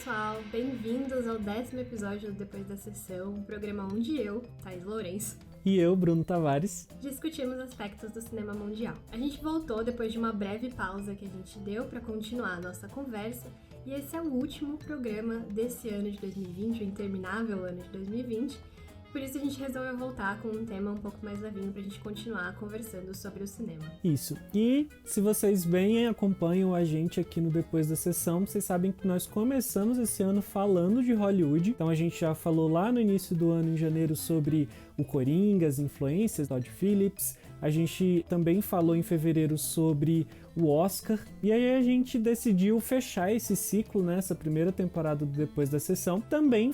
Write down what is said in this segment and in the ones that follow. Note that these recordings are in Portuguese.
pessoal, bem-vindos ao 10º episódio do Depois da Sessão, um programa onde eu, Thaís Lourenço, e eu, Bruno Tavares, discutimos aspectos do cinema mundial. A gente voltou depois de uma breve pausa que a gente deu para continuar a nossa conversa, e esse é o último programa desse ano de 2020, o interminável ano de 2020. Por isso a gente resolveu voltar com um tema um pouco mais levinho pra gente continuar conversando sobre o cinema. Isso. E se vocês bem acompanham a gente aqui no Depois da Sessão, vocês sabem que nós começamos esse ano falando de Hollywood. Então a gente já falou lá no início do ano, em janeiro, sobre o Coringa, as influências, Todd Phillips. A gente também falou em fevereiro sobre o Oscar. E aí a gente decidiu fechar esse ciclo, né, essa primeira temporada do Depois da Sessão, também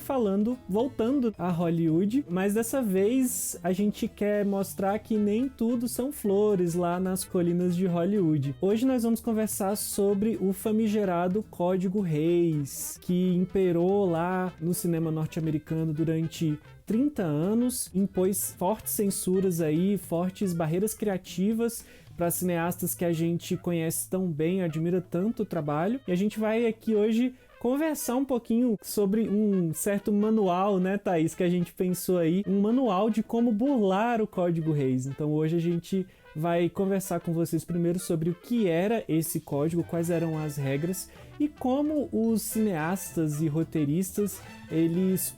voltando a Hollywood, mas dessa vez a gente quer mostrar que nem tudo são flores lá nas colinas de Hollywood. Hoje nós vamos conversar sobre o famigerado Código Hays, que imperou lá no cinema norte-americano durante 30 anos, impôs fortes censuras aí, fortes barreiras criativas para cineastas que a gente conhece tão bem, admira tanto o trabalho. E a gente vai aqui hoje conversar um pouquinho sobre um certo manual, né, Thaís, que a gente pensou aí, um manual de como burlar o Código Hays. Então hoje a gente vai conversar com vocês primeiro sobre o que era esse código, quais eram as regras e como os cineastas e roteiristas eles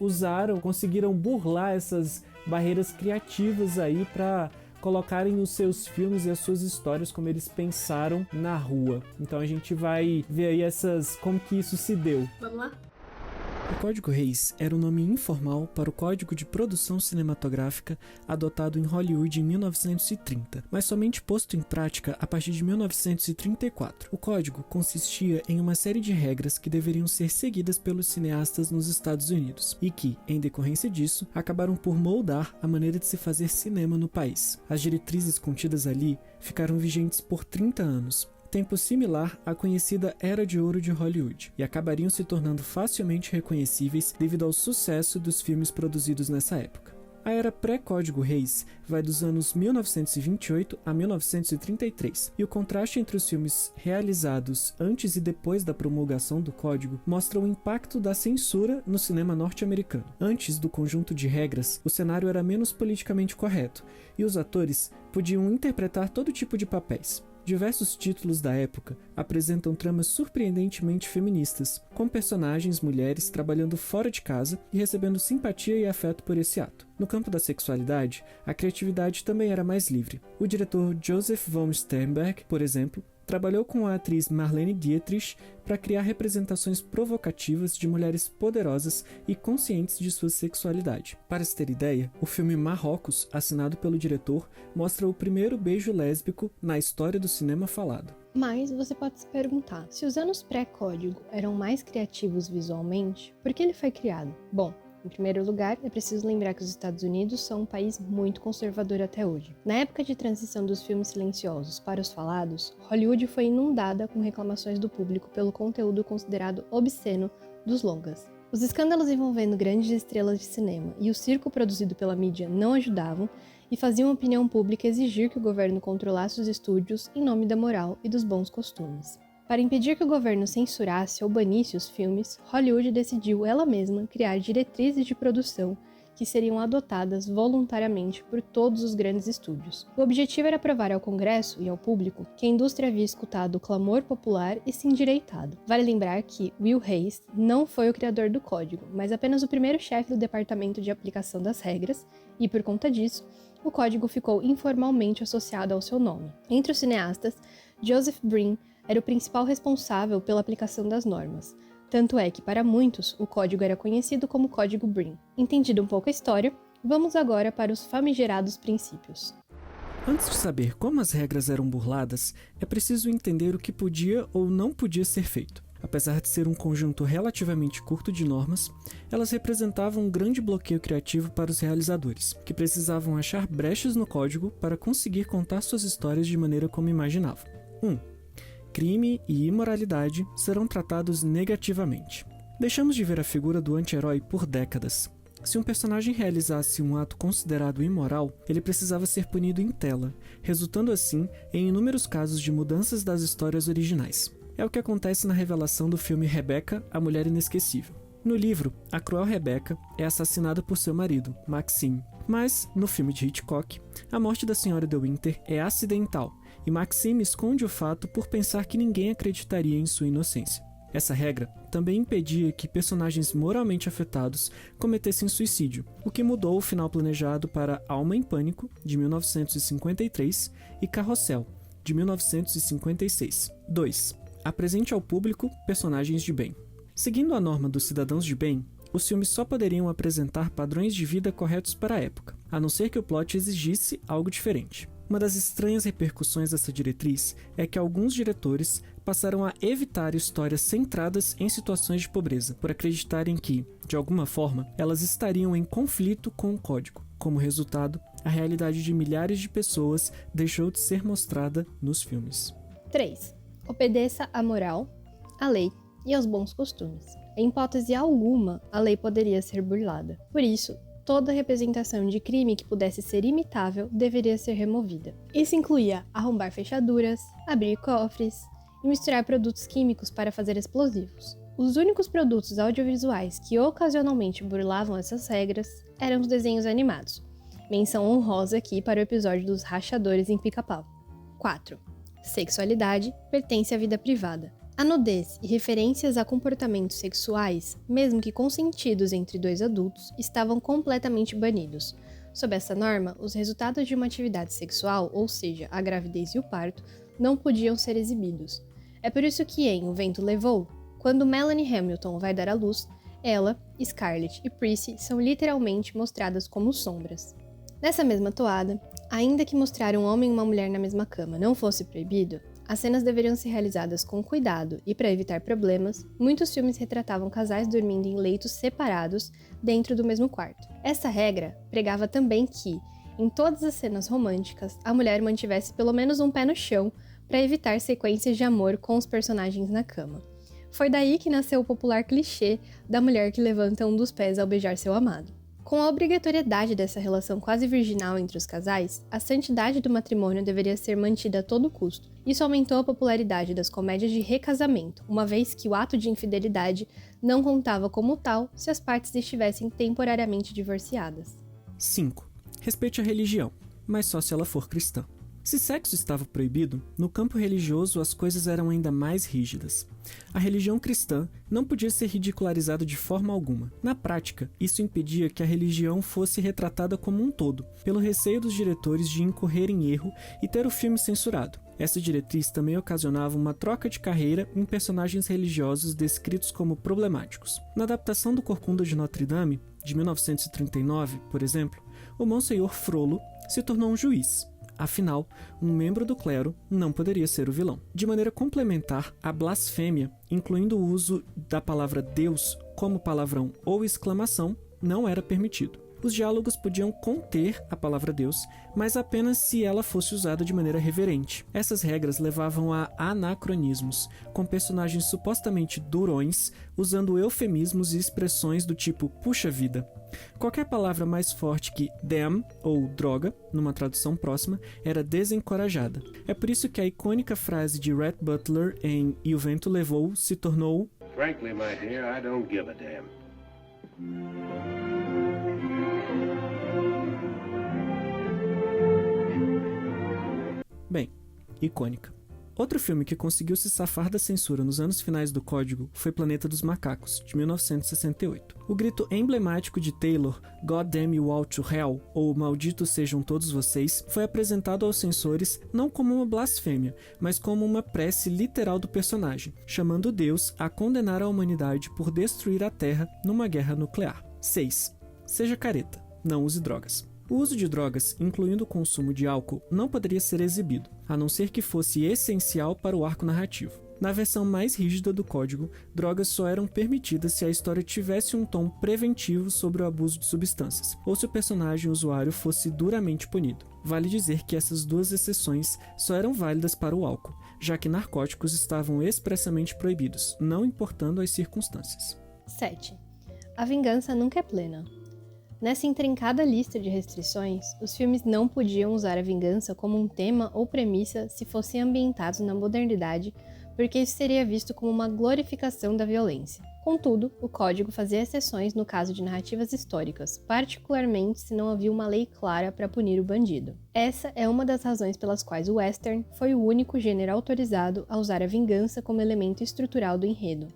conseguiram burlar essas barreiras criativas aí para colocarem os seus filmes e as suas histórias como eles pensaram na rua. Então a gente vai ver aí como que isso se deu. Vamos lá? O Código Hays era um nome informal para o Código de Produção Cinematográfica adotado em Hollywood em 1930, mas somente posto em prática a partir de 1934. O código consistia em uma série de regras que deveriam ser seguidas pelos cineastas nos Estados Unidos e que, em decorrência disso, acabaram por moldar a maneira de se fazer cinema no país. As diretrizes contidas ali ficaram vigentes por 30 anos, tempo similar à conhecida Era de Ouro de Hollywood, e acabariam se tornando facilmente reconhecíveis devido ao sucesso dos filmes produzidos nessa época. A era pré-Código Hays vai dos anos 1928 a 1933, e o contraste entre os filmes realizados antes e depois da promulgação do código mostra o impacto da censura no cinema norte-americano. Antes do conjunto de regras, o cenário era menos politicamente correto, e os atores podiam interpretar todo tipo de papéis. Diversos títulos da época apresentam tramas surpreendentemente feministas, com personagens mulheres trabalhando fora de casa e recebendo simpatia e afeto por esse ato. No campo da sexualidade, a criatividade também era mais livre. O diretor Joseph von Sternberg, por exemplo, trabalhou com a atriz Marlene Dietrich para criar representações provocativas de mulheres poderosas e conscientes de sua sexualidade. Para se ter ideia, o filme Marrocos, assinado pelo diretor, mostra o primeiro beijo lésbico na história do cinema falado. Mas você pode se perguntar, se os anos pré-código eram mais criativos visualmente, por que ele foi criado? Bom, em primeiro lugar, é preciso lembrar que os Estados Unidos são um país muito conservador até hoje. Na época de transição dos filmes silenciosos para os falados, Hollywood foi inundada com reclamações do público pelo conteúdo considerado obsceno dos longas. Os escândalos envolvendo grandes estrelas de cinema e o circo produzido pela mídia não ajudavam e faziam a opinião pública exigir que o governo controlasse os estúdios em nome da moral e dos bons costumes. Para impedir que o governo censurasse ou banisse os filmes, Hollywood decidiu ela mesma criar diretrizes de produção que seriam adotadas voluntariamente por todos os grandes estúdios. O objetivo era provar ao Congresso e ao público que a indústria havia escutado o clamor popular e se endireitado. Vale lembrar que Will Hays não foi o criador do código, mas apenas o primeiro chefe do departamento de aplicação das regras, e por conta disso, o código ficou informalmente associado ao seu nome. Entre os cineastas, Joseph Brin era o principal responsável pela aplicação das normas. Tanto é que, para muitos, o código era conhecido como Código Brin. Entendida um pouco a história, vamos agora para os famigerados princípios. Antes de saber como as regras eram burladas, é preciso entender o que podia ou não podia ser feito. Apesar de ser um conjunto relativamente curto de normas, elas representavam um grande bloqueio criativo para os realizadores, que precisavam achar brechas no código para conseguir contar suas histórias de maneira como imaginavam. 1. Crime e imoralidade serão tratados negativamente. Deixamos de ver a figura do anti-herói por décadas. Se um personagem realizasse um ato considerado imoral, ele precisava ser punido em tela, resultando assim em inúmeros casos de mudanças das histórias originais. É o que acontece na revelação do filme Rebecca, a Mulher Inesquecível. No livro, a cruel Rebecca é assassinada por seu marido, Maxime. Mas, no filme de Hitchcock, a morte da Sra. De Winter é acidental e Maxime esconde o fato por pensar que ninguém acreditaria em sua inocência. Essa regra também impedia que personagens moralmente afetados cometessem suicídio, o que mudou o final planejado para Alma em Pânico, de 1953, e Carrossel, de 1956. 2. Apresente ao público personagens de bem. Seguindo a norma dos cidadãos de bem, os filmes só poderiam apresentar padrões de vida corretos para a época, a não ser que o plot exigisse algo diferente. Uma das estranhas repercussões dessa diretriz é que alguns diretores passaram a evitar histórias centradas em situações de pobreza, por acreditarem que, de alguma forma, elas estariam em conflito com o código. Como resultado, a realidade de milhares de pessoas deixou de ser mostrada nos filmes. 3. Obedeça à moral, à lei e aos bons costumes. Em hipótese alguma, a lei poderia ser burlada. Por isso, toda representação de crime que pudesse ser imitável deveria ser removida. Isso incluía arrombar fechaduras, abrir cofres e misturar produtos químicos para fazer explosivos. Os únicos produtos audiovisuais que ocasionalmente burlavam essas regras eram os desenhos animados. Menção honrosa aqui para o episódio dos rachadores em Pica-Pau. 4. Sexualidade pertence à vida privada. A nudez e referências a comportamentos sexuais, mesmo que consentidos entre dois adultos, estavam completamente banidos. Sob essa norma, os resultados de uma atividade sexual, ou seja, a gravidez e o parto, não podiam ser exibidos. É por isso que em O Vento Levou, quando Melanie Hamilton vai dar à luz, ela, Scarlett e Prissy são literalmente mostradas como sombras. Nessa mesma toada, ainda que mostrar um homem e uma mulher na mesma cama não fosse proibido, as cenas deveriam ser realizadas com cuidado e, para evitar problemas, muitos filmes retratavam casais dormindo em leitos separados dentro do mesmo quarto. Essa regra pregava também que, em todas as cenas românticas, a mulher mantivesse pelo menos um pé no chão para evitar sequências de amor com os personagens na cama. Foi daí que nasceu o popular clichê da mulher que levanta um dos pés ao beijar seu amado. Com a obrigatoriedade dessa relação quase virginal entre os casais, a santidade do matrimônio deveria ser mantida a todo custo. Isso aumentou a popularidade das comédias de recasamento, uma vez que o ato de infidelidade não contava como tal se as partes estivessem temporariamente divorciadas. 5. Respeite a religião, mas só se ela for cristã. Se sexo estava proibido, no campo religioso as coisas eram ainda mais rígidas. A religião cristã não podia ser ridicularizada de forma alguma. Na prática, isso impedia que a religião fosse retratada como um todo, pelo receio dos diretores de incorrer em erro e ter o filme censurado. Essa diretriz também ocasionava uma troca de carreira em personagens religiosos descritos como problemáticos. Na adaptação do Corcunda de Notre Dame, de 1939, por exemplo, o Monsenhor Frollo se tornou um juiz. Afinal, um membro do clero não poderia ser o vilão. De maneira complementar, a blasfêmia, incluindo o uso da palavra Deus como palavrão ou exclamação, não era permitido. Os diálogos podiam conter a palavra Deus, mas apenas se ela fosse usada de maneira reverente. Essas regras levavam a anacronismos, com personagens supostamente durões, usando eufemismos e expressões do tipo puxa vida. Qualquer palavra mais forte que damn ou droga, numa tradução próxima, era desencorajada. É por isso que a icônica frase de Rhett Butler em E o Vento Levou se tornou Frankly, my dear, I don't give a damn. Bem, icônica. Outro filme que conseguiu se safar da censura nos anos finais do Código foi Planeta dos Macacos, de 1968. O grito emblemático de Taylor, God damn you all to hell, ou Malditos sejam todos vocês, foi apresentado aos censores não como uma blasfêmia, mas como uma prece literal do personagem, chamando Deus a condenar a humanidade por destruir a Terra numa guerra nuclear. 6. Seja careta, não use drogas. O uso de drogas, incluindo o consumo de álcool, não poderia ser exibido, a não ser que fosse essencial para o arco narrativo. Na versão mais rígida do código, drogas só eram permitidas se a história tivesse um tom preventivo sobre o abuso de substâncias, ou se o personagem usuário fosse duramente punido. Vale dizer que essas duas exceções só eram válidas para o álcool, já que narcóticos estavam expressamente proibidos, não importando as circunstâncias. 7. A vingança nunca é plena. Nessa intrincada lista de restrições, os filmes não podiam usar a vingança como um tema ou premissa se fossem ambientados na modernidade, porque isso seria visto como uma glorificação da violência. Contudo, o código fazia exceções no caso de narrativas históricas, particularmente se não havia uma lei clara para punir o bandido. Essa é uma das razões pelas quais o western foi o único gênero autorizado a usar a vingança como elemento estrutural do enredo.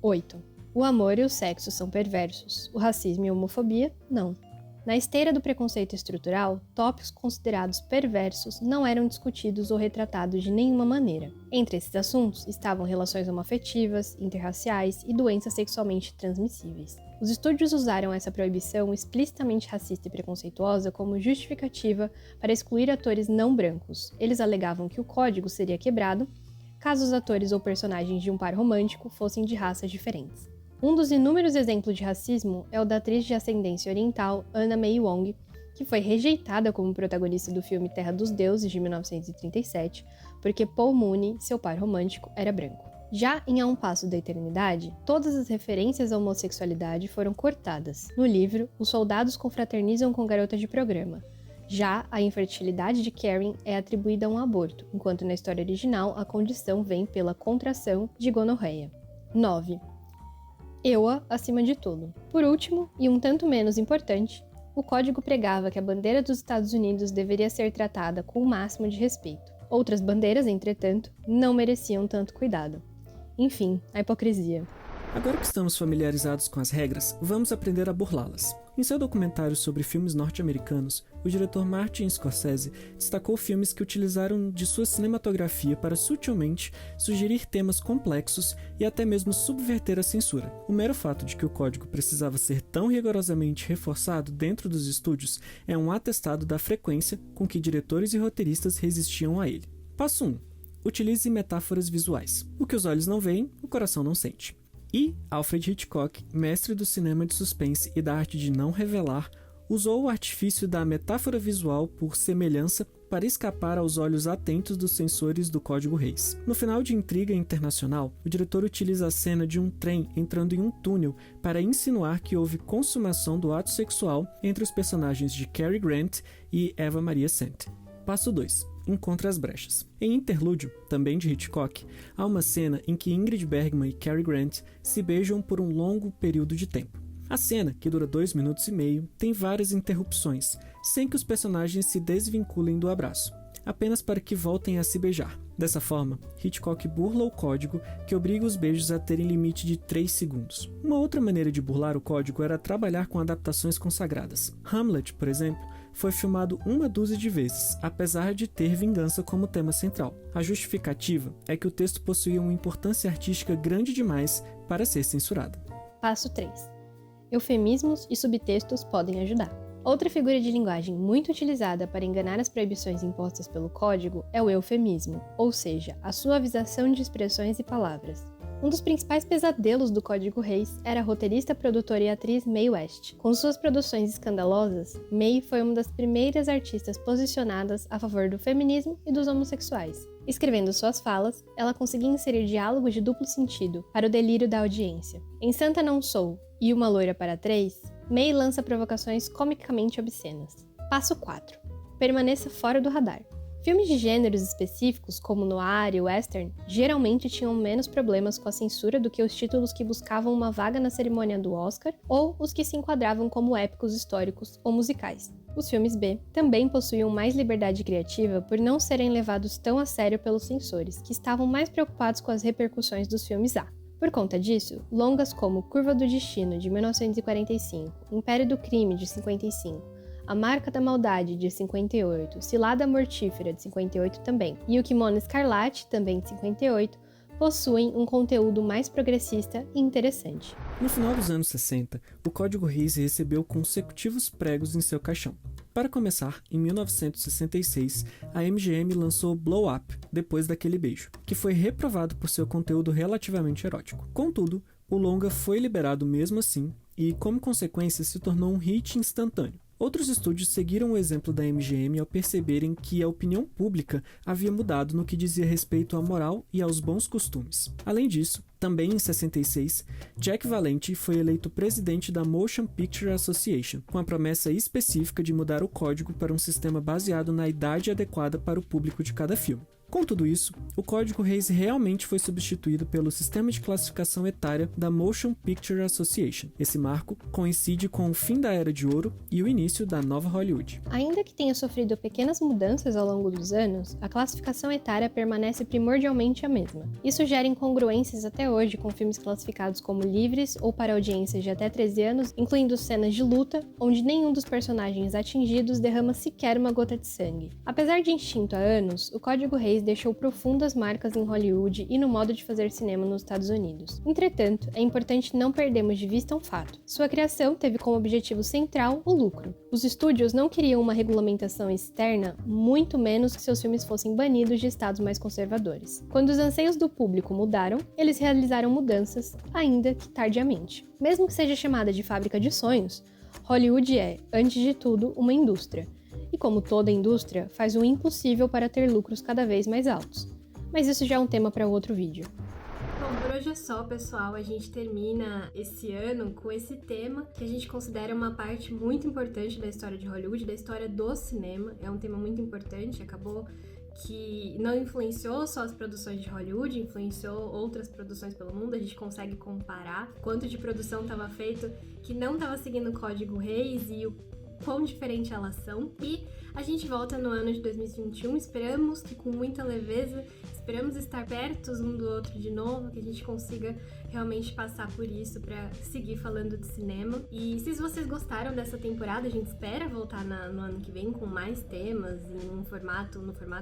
8. O amor e o sexo são perversos, o racismo e a homofobia, não. Na esteira do preconceito estrutural, tópicos considerados perversos não eram discutidos ou retratados de nenhuma maneira. Entre esses assuntos estavam relações homoafetivas, interraciais e doenças sexualmente transmissíveis. Os estúdios usaram essa proibição explicitamente racista e preconceituosa como justificativa para excluir atores não brancos. Eles alegavam que o código seria quebrado caso os atores ou personagens de um par romântico fossem de raças diferentes. Um dos inúmeros exemplos de racismo é o da atriz de ascendência oriental Anna May Wong, que foi rejeitada como protagonista do filme Terra dos Deuses, de 1937, porque Paul Mooney, seu par romântico, era branco. Já em A Um Passo da Eternidade, todas as referências à homossexualidade foram cortadas. No livro, os soldados confraternizam com garotas de programa. Já a infertilidade de Karen é atribuída a um aborto, enquanto na história original a condição vem pela contração de gonorreia. 9. EUA acima de tudo. Por último, e um tanto menos importante, o código pregava que a bandeira dos Estados Unidos deveria ser tratada com o máximo de respeito. Outras bandeiras, entretanto, não mereciam tanto cuidado. Enfim, a hipocrisia. Agora que estamos familiarizados com as regras, vamos aprender a burlá-las. Em seu documentário sobre filmes norte-americanos, o diretor Martin Scorsese destacou filmes que utilizaram de sua cinematografia para sutilmente sugerir temas complexos e até mesmo subverter a censura. O mero fato de que o código precisava ser tão rigorosamente reforçado dentro dos estúdios é um atestado da frequência com que diretores e roteiristas resistiam a ele. Passo 1. Utilize metáforas visuais. O que os olhos não veem, o coração não sente. E Alfred Hitchcock, mestre do cinema de suspense e da arte de não revelar, usou o artifício da metáfora visual por semelhança para escapar aos olhos atentos dos sensores do Código Reis. No final de Intriga Internacional, o diretor utiliza a cena de um trem entrando em um túnel para insinuar que houve consumação do ato sexual entre os personagens de Cary Grant e Eva Maria Saint. Passo 2. Encontra as brechas. Em Interlúdio, também de Hitchcock, há uma cena em que Ingrid Bergman e Cary Grant se beijam por um longo período de tempo. A cena, que dura 2 minutos e meio, tem várias interrupções, sem que os personagens se desvinculem do abraço, apenas para que voltem a se beijar. Dessa forma, Hitchcock burla o código que obriga os beijos a terem limite de 3 segundos. Uma outra maneira de burlar o código era trabalhar com adaptações consagradas. Hamlet, por exemplo, foi filmado 1 dúzia de vezes, apesar de ter vingança como tema central. A justificativa é que o texto possuía uma importância artística grande demais para ser censurada. Passo 3. Eufemismos e subtextos podem ajudar. Outra figura de linguagem muito utilizada para enganar as proibições impostas pelo código é o eufemismo, ou seja, a suavização de expressões e palavras. Um dos principais pesadelos do Código Reis era a roteirista, produtora e atriz Mae West. Com suas produções escandalosas, Mae foi uma das primeiras artistas posicionadas a favor do feminismo e dos homossexuais. Escrevendo suas falas, ela conseguia inserir diálogos de duplo sentido para o delírio da audiência. Em Santa Não Sou e Uma Loira para Três, Mae lança provocações comicamente obscenas. Passo 4. Permaneça fora do radar. Filmes de gêneros específicos, como noir e western, geralmente tinham menos problemas com a censura do que os títulos que buscavam uma vaga na cerimônia do Oscar ou os que se enquadravam como épicos históricos ou musicais. Os filmes B também possuíam mais liberdade criativa por não serem levados tão a sério pelos censores, que estavam mais preocupados com as repercussões dos filmes A. Por conta disso, longas como Curva do Destino, de 1945, Império do Crime, de 55, A Marca da Maldade, de 58, Cilada Mortífera, de 58 também, e O Kimono Escarlate, também de 58, possuem um conteúdo mais progressista e interessante. No final dos anos 60, o Código Reis recebeu consecutivos pregos em seu caixão. Para começar, em 1966, a MGM lançou Blow Up, Depois daquele Beijo, que foi reprovado por seu conteúdo relativamente erótico. Contudo, o longa foi liberado mesmo assim e, como consequência, se tornou um hit instantâneo. Outros estúdios seguiram o exemplo da MGM ao perceberem que a opinião pública havia mudado no que dizia respeito à moral e aos bons costumes. Além disso, também em 66, Jack Valenti foi eleito presidente da Motion Picture Association, com a promessa específica de mudar o código para um sistema baseado na idade adequada para o público de cada filme. Com tudo isso, o Código Hays realmente foi substituído pelo sistema de classificação etária da Motion Picture Association. Esse marco coincide com o fim da Era de Ouro e o início da nova Hollywood. Ainda que tenha sofrido pequenas mudanças ao longo dos anos, a classificação etária permanece primordialmente a mesma. Isso gera incongruências até hoje com filmes classificados como livres ou para audiências de até 13 anos, incluindo cenas de luta, onde nenhum dos personagens atingidos derrama sequer uma gota de sangue. Apesar de extinto há anos, o Código Hays deixou profundas marcas em Hollywood e no modo de fazer cinema nos Estados Unidos. Entretanto, é importante não perdermos de vista um fato. Sua criação teve como objetivo central o lucro. Os estúdios não queriam uma regulamentação externa, muito menos que seus filmes fossem banidos de estados mais conservadores. Quando os anseios do público mudaram, eles realizaram mudanças, ainda que tardiamente. Mesmo que seja chamada de fábrica de sonhos, Hollywood é, antes de tudo, uma indústria. E como toda indústria, faz o impossível para ter lucros cada vez mais altos. Mas isso já é um tema para outro vídeo. Bom, por hoje é só, pessoal. A gente termina esse ano com esse tema que a gente considera uma parte muito importante da história de Hollywood, da história do cinema. É um tema muito importante, acabou que não influenciou só as produções de Hollywood, influenciou outras produções pelo mundo. A gente consegue comparar quanto de produção estava feito que não estava seguindo o Código Hays e o quão diferente elas são. E a gente volta no ano de 2021, esperamos que com muita leveza, esperamos estar perto um do outro de novo, que a gente consiga realmente passar por isso para seguir falando de cinema. E se vocês gostaram dessa temporada, a gente espera voltar no ano que vem com mais temas, no formato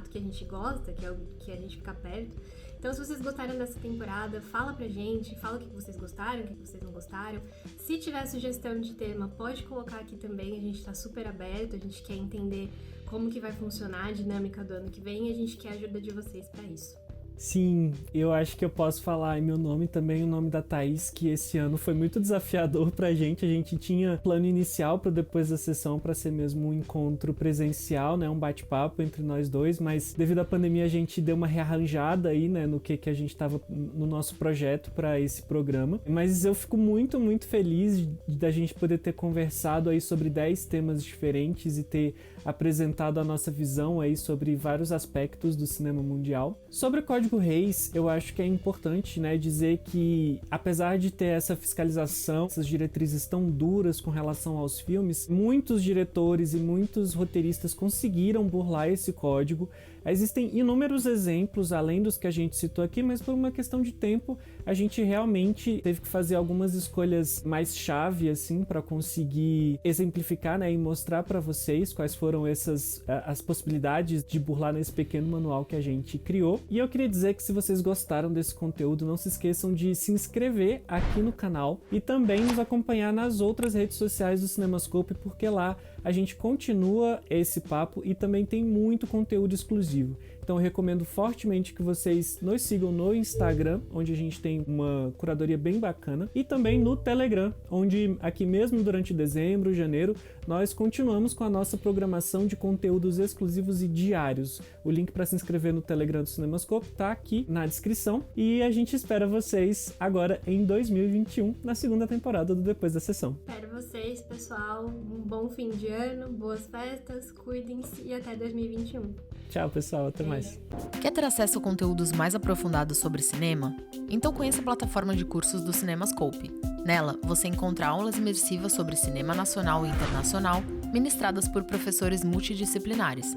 que a gente gosta, que é o que a gente fica perto. Então, se vocês gostaram dessa temporada, fala pra gente, fala o que vocês gostaram, o que vocês não gostaram. Se tiver sugestão de tema, pode colocar aqui também, a gente tá super aberto, a gente quer entender como que vai funcionar a dinâmica do ano que vem e a gente quer a ajuda de vocês pra isso. Sim, eu acho que eu posso falar em meu nome também, o nome da Thaís, que esse ano foi muito desafiador pra gente. A gente tinha plano inicial para depois da sessão para ser mesmo um encontro presencial, né, um bate-papo entre nós dois, mas devido à pandemia a gente deu uma rearranjada aí, né, no que a gente tava no nosso projeto para esse programa. Mas eu fico muito, muito feliz da gente poder ter conversado aí sobre 10 temas diferentes e ter apresentado a nossa visão aí sobre vários aspectos do cinema mundial. Sobre o Código Hays, eu acho que é importante, né, dizer que apesar de ter essa fiscalização, essas diretrizes tão duras com relação aos filmes, muitos diretores e muitos roteiristas conseguiram burlar esse código. Existem inúmeros exemplos, além dos que a gente citou aqui, mas por uma questão de tempo, a gente realmente teve que fazer algumas escolhas mais chave, assim, para conseguir exemplificar, né, e mostrar para vocês quais foram as possibilidades de burlar nesse pequeno manual que a gente criou. E eu queria dizer que se vocês gostaram desse conteúdo, não se esqueçam de se inscrever aqui no canal e também nos acompanhar nas outras redes sociais do Cinemascope, porque lá a gente continua esse papo e também tem muito conteúdo exclusivo. Então eu recomendo fortemente que vocês nos sigam no Instagram, onde a gente tem uma curadoria bem bacana, e também no Telegram, onde aqui mesmo durante dezembro, janeiro, nós continuamos com a nossa programação de conteúdos exclusivos e diários. O link para se inscrever no Telegram do Cinemascope tá aqui na descrição e a gente espera vocês agora em 2021, na segunda temporada do Depois da Sessão. Espero vocês, pessoal. Um bom fim de ano, boas festas, cuidem-se e até 2021. Tchau, pessoal. Até mais. Quer ter acesso a conteúdos mais aprofundados sobre cinema? Então conheça a plataforma de cursos do Cinemascope. Nela, você encontra aulas imersivas sobre cinema nacional e internacional, ministradas por professores multidisciplinares.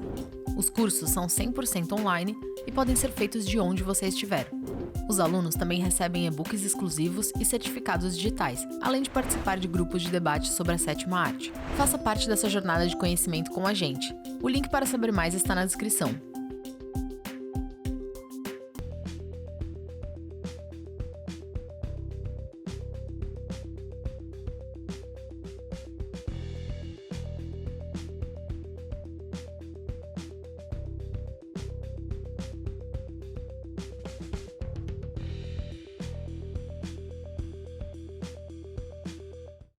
Os cursos são 100% online e podem ser feitos de onde você estiver. Os alunos também recebem e-books exclusivos e certificados digitais, além de participar de grupos de debate sobre a sétima arte. Faça parte dessa jornada de conhecimento com a gente. O link para saber mais está na descrição.